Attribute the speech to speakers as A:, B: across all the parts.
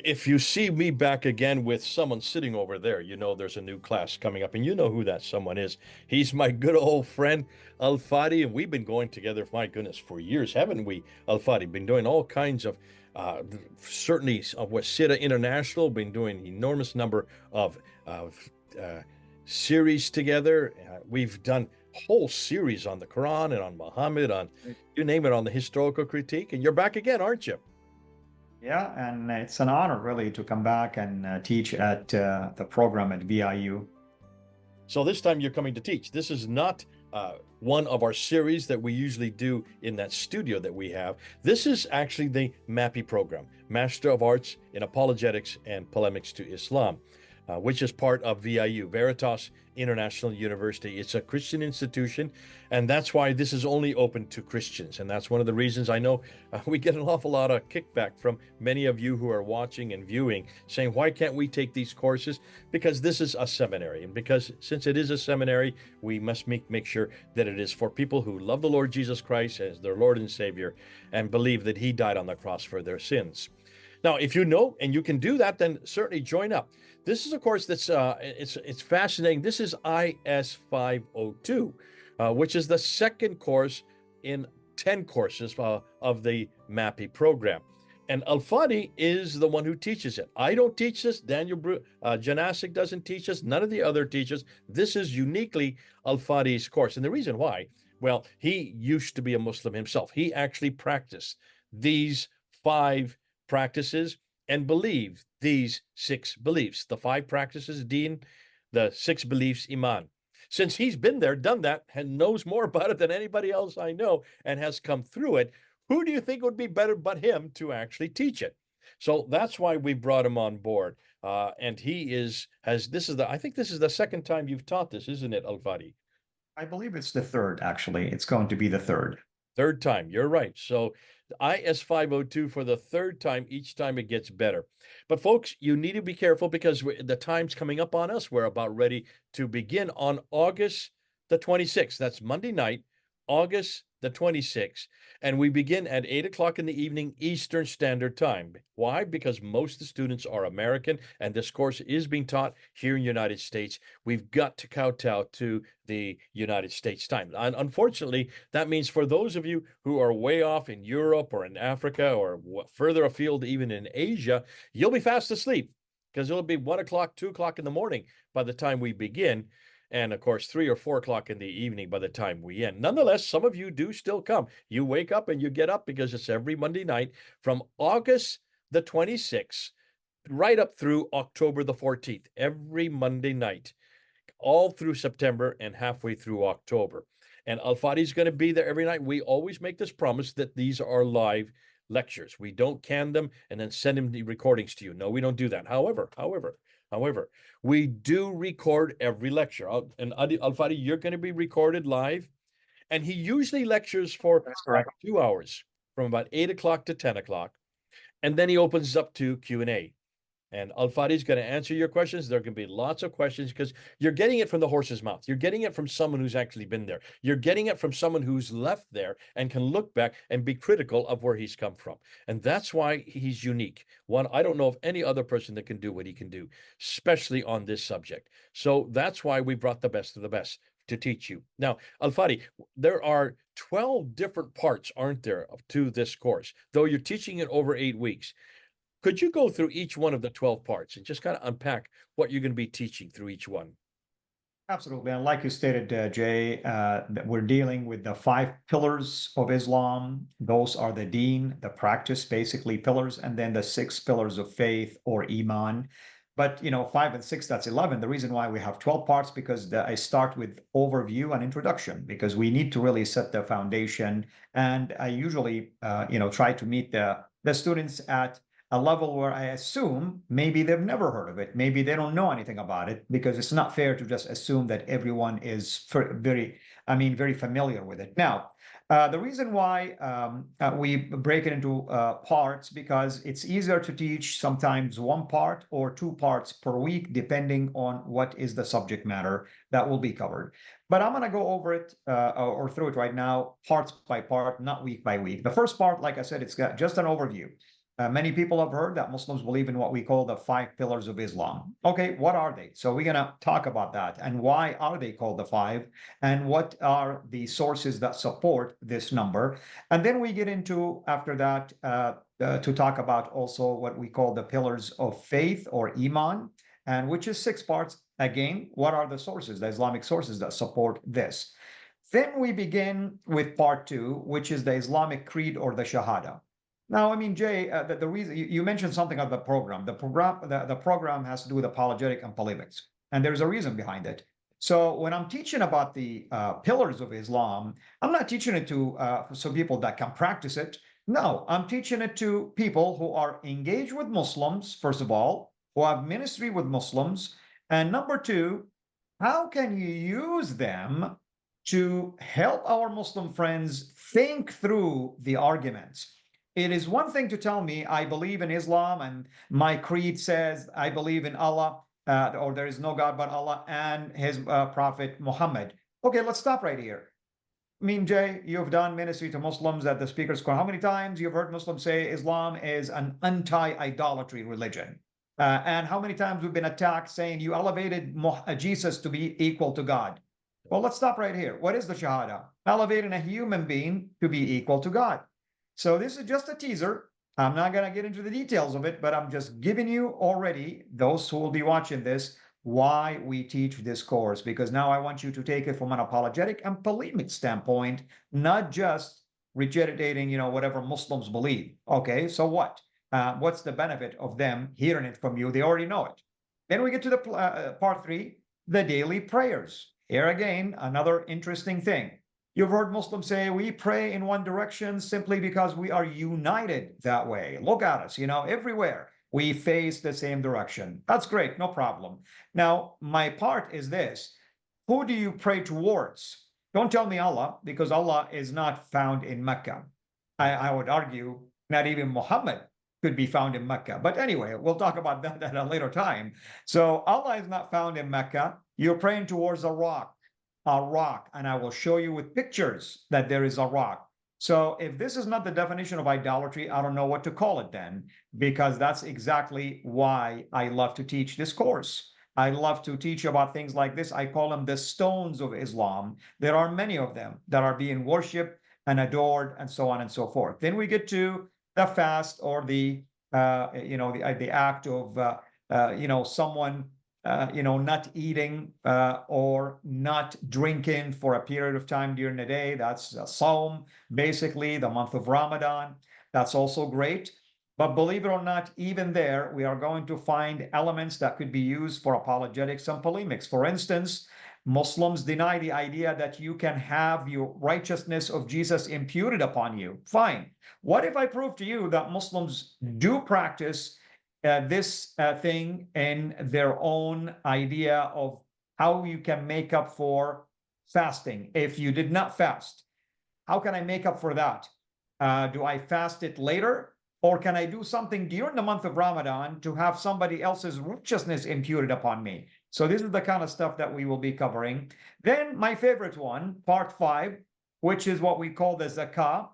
A: if you see me back again with someone sitting over there, you know there's a new class coming up, and you know who that someone is. He's my good old friend Al Fadi, and we've been going together, my goodness, for years, haven't we, Al Fadi? Been doing all kinds of, uh, certainly of Wasita International, been doing enormous number of series together. We've done whole series on the Quran and on Muhammad, on you name it, on the historical critique, and you're back again, aren't you?
B: Yeah, and it's an honor really to come back and teach at the program at VIU.
A: So this time you're coming to teach. This is not one of our series that we usually do in that studio that we have. This is actually the MAPI program, Master of Arts in Apologetics and Polemics to Islam, which is part of VIU, Veritas International University. It's a Christian institution, and that's why this is only open to Christians. And that's one of the reasons I know we get an awful lot of kickback from many of you who are watching and viewing, saying, why can't we take these courses? Because this is a seminary. And because since it is a seminary, we must make sure that it is for people who love the Lord Jesus Christ as their Lord and Savior and believe that he died on the cross for their sins. Now, if you know and you can do that, then certainly join up. This is a course that's it's fascinating. This is IS 502, which is the second course in 10 courses of the MAPI program. And Al Fadi is the one who teaches it. I don't teach this. Janosik doesn't teach us. None of the other teachers. This is uniquely Al Fadi's course. And the reason why, well, he used to be a Muslim himself. He actually practiced these five practices and believed these six beliefs. The five practices, Deen, the six beliefs, Iman. Since he's been there, done that, and knows more about it than anybody else I know and has come through it, who do you think would be better but him to actually teach it? So that's why we brought him on board. And he I think this is the second time you've taught this, isn't it, Al Fadi?
B: I believe it's the third, actually. It's going to be the third.
A: Third time, you're right. So IS 502 for the third time, each time it gets better. But folks, you need to be careful because the time's coming up on us. We're about ready to begin on August the 26th. That's Monday night, August the 26th. And we begin at 8 o'clock in the evening, Eastern Standard Time. Why? Because most of the students are American, and this course is being taught here in the United States. We've got to kowtow to the United States time. And unfortunately, that means for those of you who are way off in Europe or in Africa or further afield, even in Asia, you'll be fast asleep because it'll be 1 o'clock, 2 o'clock in the morning by the time we begin. And of course, 3 or 4 o'clock in the evening by the time we end. Nonetheless, some of you do still come. You wake up and you get up because it's every Monday night from August the 26th right up through October the 14th, every Monday night, all through September and halfway through October. And Al Fadi's going to be there every night. We always make this promise that these are live lectures. We don't can them and then send them the recordings to you. No, we don't do that. However, we do record every lecture. And Al Fadi, you're going to be recorded live. And he usually lectures for
B: That's correct.
A: 2 hours from about 8 o'clock to 10 o'clock. And then he opens up to Q&A. And Al Fadi is going to answer your questions. There can be lots of questions because you're getting it from the horse's mouth. You're getting it from someone who's actually been there. You're getting it from someone who's left there and can look back and be critical of where he's come from. And that's why he's unique. One, I don't know of any other person that can do what he can do, especially on this subject. So that's why we brought the best of the best to teach you. Now, Al Fadi, there are 12 different parts, aren't there, to this course, though you're teaching it over 8 weeks. Could you go through each one of the 12 parts and just kind of unpack what you're going to be teaching through each one?
B: Absolutely. And like you stated, Jay, that we're dealing with the five pillars of Islam. Those are the deen, the practice, basically pillars, and then the six pillars of faith or Iman. But, five and six, that's 11. The reason why we have 12 parts, because I start with overview and introduction, because we need to really set the foundation. And I usually, try to meet the students at a level where I assume maybe they've never heard of it. Maybe they don't know anything about it, because it's not fair to just assume that everyone is very familiar with it. Now, the reason why we break it into parts, because it's easier to teach sometimes one part or two parts per week, depending on what is the subject matter that will be covered. But I'm going to go over it or through it right now, parts by part, not week by week. The first part, like I said, it's got just an overview. Many people have heard that Muslims believe in what we call the 5 pillars of Islam. Okay, what are they? So we're going to talk about that and why are they called the 5 and what are the sources that support this number. And then we get into, after that, to talk about also what we call the pillars of faith or Iman, and which is 6 parts. Again, what are the sources, the Islamic sources that support this? Then we begin with part 2, which is the Islamic creed or the Shahada. Now, I mean, Jay, the reason you mentioned something of the program. The program has to do with apologetic and polemics, and there's a reason behind it. So when I'm teaching about the pillars of Islam, I'm not teaching it to some people that can practice it. No, I'm teaching it to people who are engaged with Muslims, first of all, who have ministry with Muslims, and number 2, how can you use them to help our Muslim friends think through the arguments? It is one thing to tell me I believe in Islam and my creed says I believe in Allah, or there is no God but Allah and his prophet Muhammad. Okay, let's stop right here. I mean, Jay, you've done ministry to Muslims at the Speaker's Corner. How many times you've heard Muslims say Islam is an anti-idolatry religion? And how many times we've been attacked saying you elevated Jesus to be equal to God? Well, let's stop right here. What is the Shahada? Elevating a human being to be equal to God. So this is just a teaser. I'm not going to get into the details of it, but I'm just giving you already, those who will be watching this, why we teach this course, because now I want you to take it from an apologetic and polemic standpoint, not just regurgitating, whatever Muslims believe. Okay, so what? What's the benefit of them hearing it from you? They already know it. Then we get to the part 3, the daily prayers. Here again, another interesting thing. You've heard Muslims say we pray in one direction simply because we are united that way. Look at us, everywhere we face the same direction. That's great, no problem. Now, my part is this. Who do you pray towards? Don't tell me Allah, because Allah is not found in Mecca. I would argue not even Muhammad could be found in Mecca. But anyway, we'll talk about that at a later time. So Allah is not found in Mecca. You're praying towards a rock, and I will show you with pictures that there is a rock. So if this is not the definition of idolatry, I don't know what to call it then, because that's exactly why I love to teach this course. I love to teach about things like this. I call them the stones of Islam. There are many of them that are being worshipped and adored and so on and so forth. Then we get to the fast or the act of someone not eating or not drinking for a period of time during the day. That's a Psalm, basically the month of Ramadan. That's also great. But believe it or not, even there, we are going to find elements that could be used for apologetics and polemics. For instance, Muslims deny the idea that you can have your righteousness of Jesus imputed upon you. Fine. What if I prove to you that Muslims do practice this thing in their own idea of how you can make up for fasting? If you did not fast, how can I make up for that? Do I fast it later? Or can I do something during the month of Ramadan to have somebody else's righteousness imputed upon me? So this is the kind of stuff that we will be covering. Then my favorite one, part 5, which is what we call the zakah.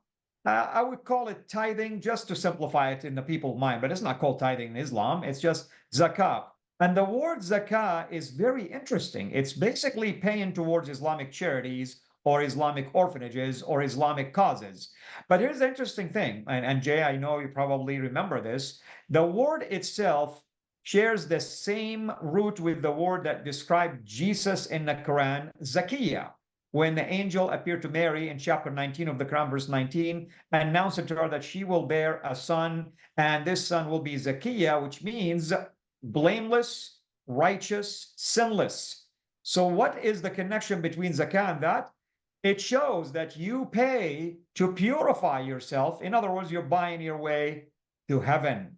B: I would call it tithing just to simplify it in the people's mind, but it's not called tithing in Islam. It's just zakah. And the word zakah is very interesting. It's basically paying towards Islamic charities or Islamic orphanages or Islamic causes. But here's the interesting thing, and Jay, I know you probably remember this. The word itself shares the same root with the word that described Jesus in the Quran, Zakiyah. When the angel appeared to Mary in chapter 19 of the Quran, verse 19, announced to her that she will bear a son, and this son will be Zakiyah, which means blameless, righteous, sinless. So what is the connection between zakah and that? It shows that you pay to purify yourself. In other words, you're buying your way to heaven.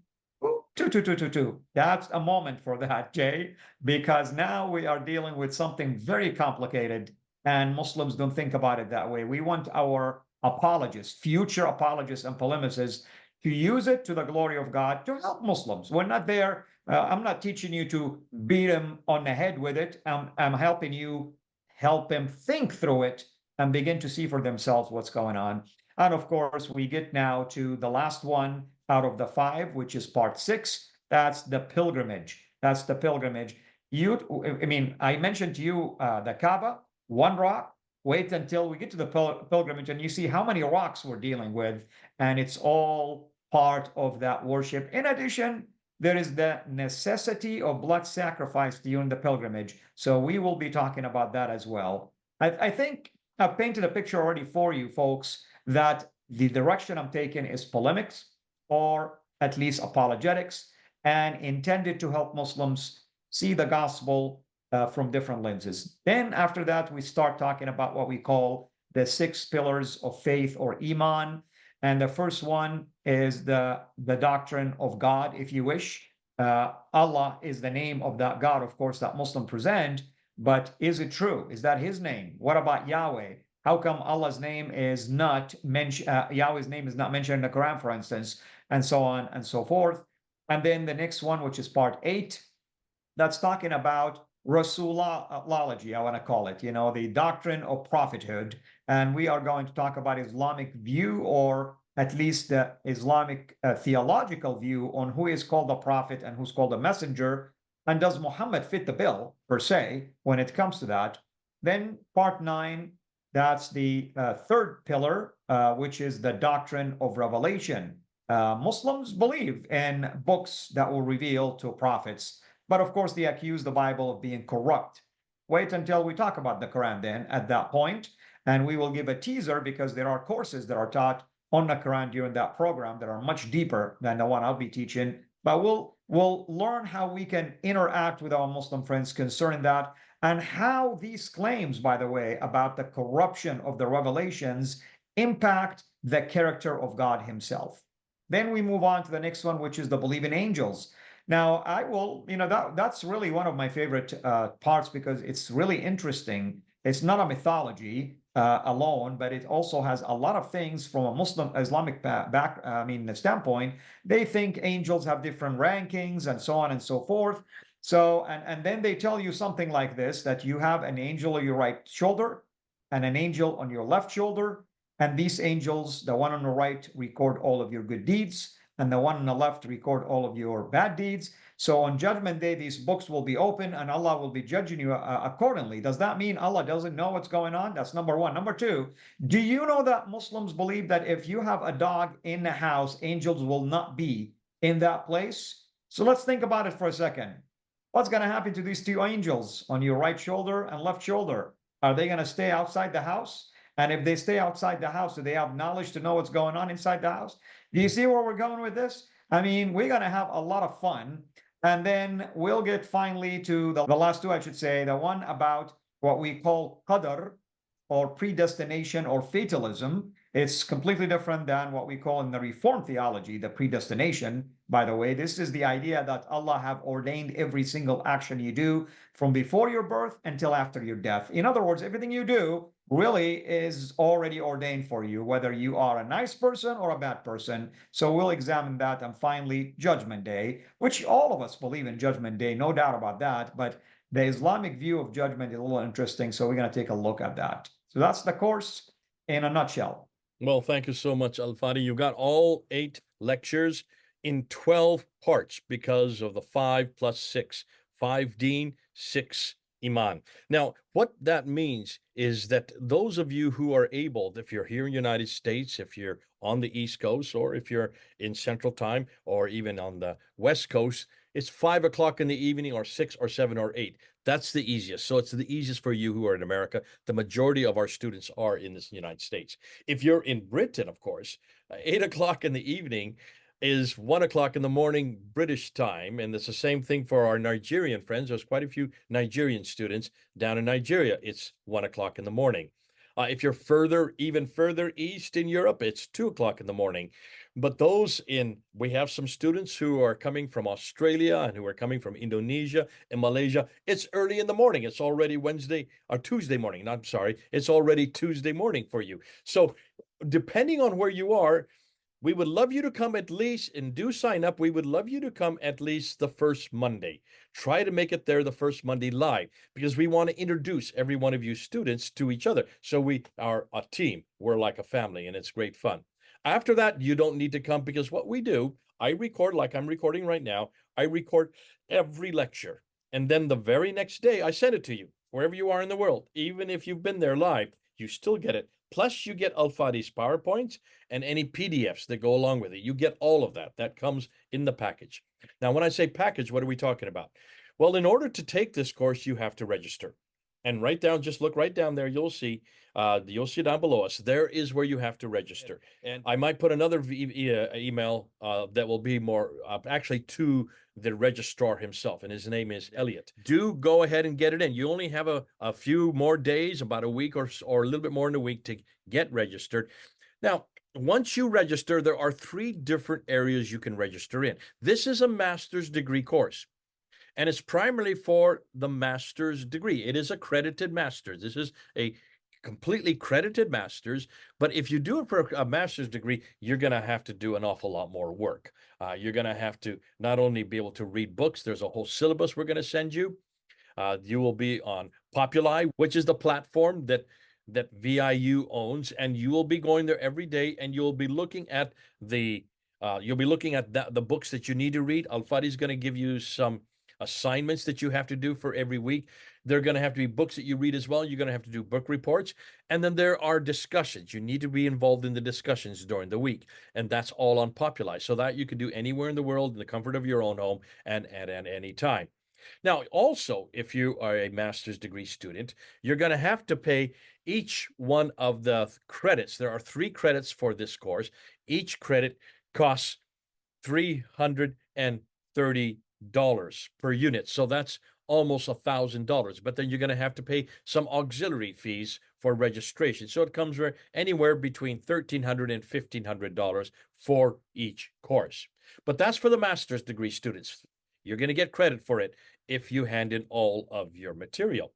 B: That's a moment for that, Jay, because now we are dealing with something very complicated, and Muslims don't think about it that way. We want our apologists, future apologists and polemicists, to use it to the glory of God to help Muslims. We're not there. I'm not teaching you to beat them on the head with it. I'm helping you help them think through it and begin to see for themselves what's going on. And of course, we get now to the last one, out of the 5, which is part 6. That's the pilgrimage. That's the pilgrimage. I mentioned to you the Kaaba, one rock. Wait until we get to the pilgrimage and you see how many rocks we're dealing with, and it's all part of that worship. In addition, there is the necessity of blood sacrifice during the pilgrimage. So we will be talking about that as well. I think I've painted a picture already for you folks that the direction I'm taking is polemics, or at least apologetics, and intended to help Muslims see the gospel from different lenses. Then after that, we start talking about what we call the 6 pillars of faith, or Iman. And the first one is the doctrine of God, if you wish. Allah is the name of that God, of course, that Muslim present, but is it true? Is that his name? What about Yahweh? How come Allah's name is not mentioned, Yahweh's name is not mentioned in the Quran, for instance, and so on and so forth. And then the next one, which is part 8, that's talking about Rasulology, I want to call it, the doctrine of prophethood. And we are going to talk about Islamic view, or at least the Islamic theological view on who is called a prophet and who's called a messenger. And does Muhammad fit the bill, per se, when it comes to that? Then part 9, that's the third pillar, which is the doctrine of revelation. Muslims believe in books that will reveal to prophets, but of course they accuse the Bible of being corrupt. Wait until we talk about the Quran then at that point, and we will give a teaser because there are courses that are taught on the Quran during that program that are much deeper than the one I'll be teaching. But we'll learn how we can interact with our Muslim friends concerning that, and how these claims, by the way, about the corruption of the revelations impact the character of God himself. Then we move on to the next one, which is the belief in angels. Now, I will, that's really one of my favorite parts, because it's really interesting. It's not a mythology alone, but it also has a lot of things from a Muslim Islamic standpoint. They think angels have different rankings and so on and so forth. So, and then they tell you something like this, that you have an angel on your right shoulder and an angel on your left shoulder. And these angels, the one on the right, record all of your good deeds, and the one on the left record all of your bad deeds. So on Judgment Day, these books will be open and Allah will be judging you accordingly. Does that mean Allah doesn't know what's going on? That's number one. Number two, do you know that Muslims believe that if you have a dog in the house, angels will not be in that place? So let's think about it for a second. What's going to happen to these 2 angels on your right shoulder and left shoulder? Are they going to stay outside the house? And if they stay outside the house, do they have knowledge to know what's going on inside the house? Do you see where we're going with this? I mean, we're going to have a lot of fun. And then we'll get finally to the last 2, I should say, the one about what we call qadr, or predestination, or fatalism. It's completely different than what we call in the Reformed theology, the predestination. By the way, this is the idea that Allah have ordained every single action you do from before your birth until after your death. In other words, everything you do really is already ordained for you, whether you are a nice person or a bad person. So we'll examine that. And finally, Judgment Day, which all of us believe in Judgment Day, no doubt about that. But the Islamic view of judgment is a little interesting. So we're going to take a look at that. So that's the course in a nutshell.
A: Well, thank you so much, Al-Fadi. You got all 8 lectures in 12 parts because of the 5 plus 6. 5 Deen, 6 Iman. Now, what that means is that those of you who are able, if you're here in the United States, if you're on the East Coast, or if you're in Central Time, or even on the West Coast, it's 5 o'clock in the evening, or 6 or 7 or 8. That's the easiest. So it's the easiest for you who are in America. The majority of our students are in the United States. If you're in Britain, of course, 8 o'clock in the evening is 1 o'clock in the morning British time. And it's the same thing for our Nigerian friends. There's quite a few Nigerian students down in Nigeria. It's 1 o'clock in the morning. If you're even further east in Europe, it's 2 o'clock in the morning. But we have some students who are coming from Australia and who are coming from Indonesia and Malaysia. It's early in the morning. It's already Wednesday or Tuesday morning. I'm sorry. It's already Tuesday morning for you. So depending on where you are, we would love you to come at least, and do sign up. We would love you to come at least the first Monday. Try to make it there the first Monday live, because we want to introduce every one of you students to each other. So we are a team. We're like a family, and it's great fun. After that, you don't need to come, because what we do, I record like I'm recording right now. I record every lecture. And then the very next day, I send it to you wherever you are in the world. Even if you've been there live, you still get it. Plus, you get Al-Fadi's PowerPoints and any PDFs that go along with it. You get all of that. That comes in the package. Now, when I say package, what are we talking about? Well, in order to take this course, you have to register. And right down, just look right down there, you'll see down below us, there is where you have to register. And I might put another email that will be more actually to the registrar himself, and his name is Elliot. Do go ahead and get it in. You only have a few more days, about a week or a little bit more than a week to get registered. Now, once you register, there are 3 different areas you can register in. This is a master's degree course, and it's primarily for the master's degree. It is accredited master's. This is a completely credited master's, but if you do it for a master's degree, you're going to have to do an awful lot more work. You're going to have to not only be able to read books, there's a whole syllabus we're going to send you. You will be on Populi, which is the platform that VIU owns, and you will be going there every day, and you'll be looking at the books that you need to read. Al-Fadi is going to give you some assignments that you have to do for every week. They're going to have to be books that you read as well. You're going to have to do book reports. And then there are discussions. You need to be involved in the discussions during the week. And that's all on Populi, so that you can do anywhere in the world in the comfort of your own home and at any time. Now, also, if you are a master's degree student, you're going to have to pay each one of the credits. There are 3 credits for this course. Each credit costs $330 per unit. So that's almost $1,000. But then you're going to have to pay some auxiliary fees for registration. So it comes anywhere between $1,300 and $1,500 for each course. But that's for the master's degree students. You're going to get credit for it if you hand in all of your material.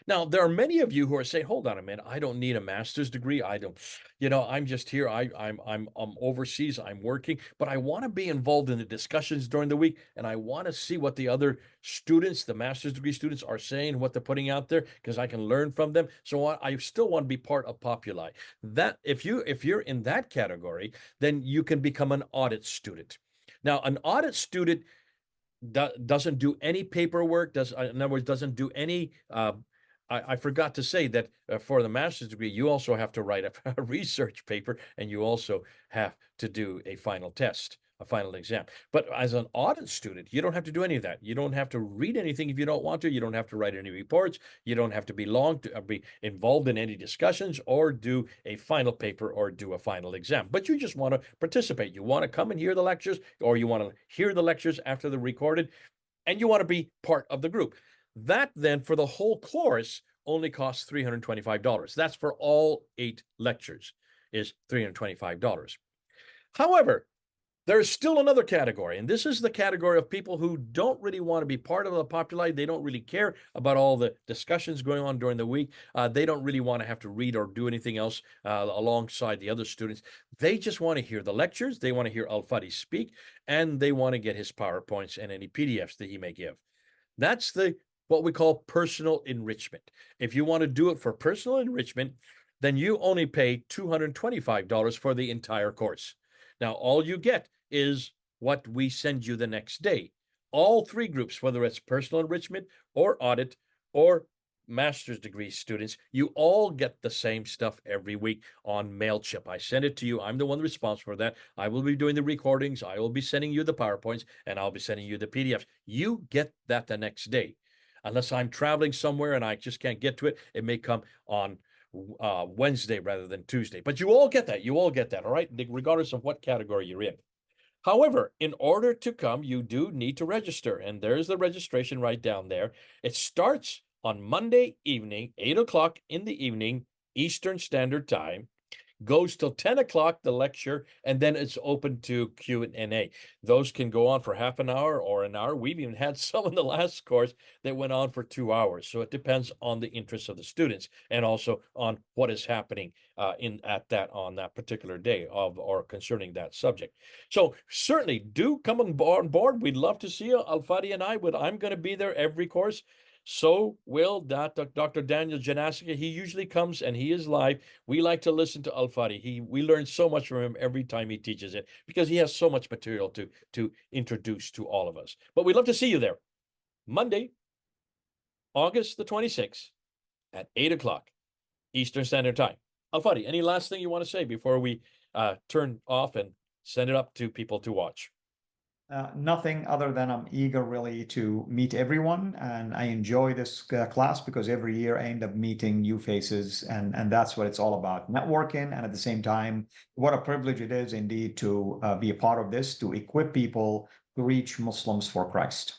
A: Now, there are many of you who are saying, hold on a minute, I don't need a master's degree. I don't, I'm just here. I'm overseas. I'm working, but I want to be involved in the discussions during the week. And I want to see what the other students, the master's degree students, are saying, what they're putting out there, because I can learn from them. So I still want to be part of Populi. That if you're in that category, then you can become an audit student. Now, an audit student doesn't do any paperwork, in other words, doesn't do any I forgot to say that for the master's degree, you also have to write a research paper, and you also have to do a final test, a final exam. But as an audit student, you don't have to do any of that. You don't have to read anything if you don't want to. You don't have to write any reports. You don't have to be involved in any discussions or do a final paper or do a final exam. But you just want to participate. You want to come and hear the lectures, or you want to hear the lectures after they're recorded, and you want to be part of the group. That then, for the whole course, only costs $325. That's for all 8 lectures, is $325. However, there's still another category, and this is the category of people who don't really want to be part of the Populi. They don't really care about all the discussions going on during the week. They don't really want to have to read or do anything else alongside the other students. They just want to hear the lectures. They want to hear Al-Fadi speak, and they want to get his PowerPoints and any PDFs that he may give. That's what we call personal enrichment. If you want to do it for personal enrichment, then you only pay $225 for the entire course. Now, all you get is what we send you the next day. All 3 groups, whether it's personal enrichment or audit or master's degree students, you all get the same stuff every week on MailChimp. I send it to you. I'm the one responsible for that. I will be doing the recordings. I will be sending you the PowerPoints, and I'll be sending you the PDFs. You get that the next day. Unless I'm traveling somewhere and I just can't get to it, it may come on Wednesday rather than Tuesday. But you all get that. You all get that, all right? Regardless of what category you're in. However, in order to come, you do need to register. And there's the registration right down there. It starts on Monday evening, 8 o'clock in the evening, Eastern Standard Time. Goes till 10 o'clock, the lecture, and then it's open to Q&A. Those can go on for half an hour or an hour. We've even had some in the last course that went on for 2 hours. So it depends on the interests of the students and also on what is happening on that particular day or concerning that subject. So certainly do come on board. We'd love to see you, Al-Fadi and I'm going to be there every course. So will Dr. Daniel Janosik. He usually comes and he is live. We like to listen to Al-Fadi. We learn so much from him every time he teaches it because he has so much material to introduce to all of us. But we'd love to see you there. Monday, August the 26th at 8 o'clock Eastern Standard Time. Al-Fadi, any last thing you want to say before we turn off and send it up to people to watch?
B: Nothing other than I'm eager really to meet everyone, and I enjoy this class because every year I end up meeting new faces, and that's what it's all about, networking, and at the same time, what a privilege it is indeed to be a part of this, to equip people to reach Muslims for Christ.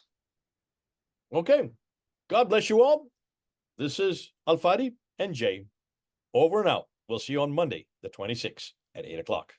A: Okay. God bless you all. This is Al-Fadi and Jay. Over and out. We'll see you on Monday, the 26th at 8 o'clock.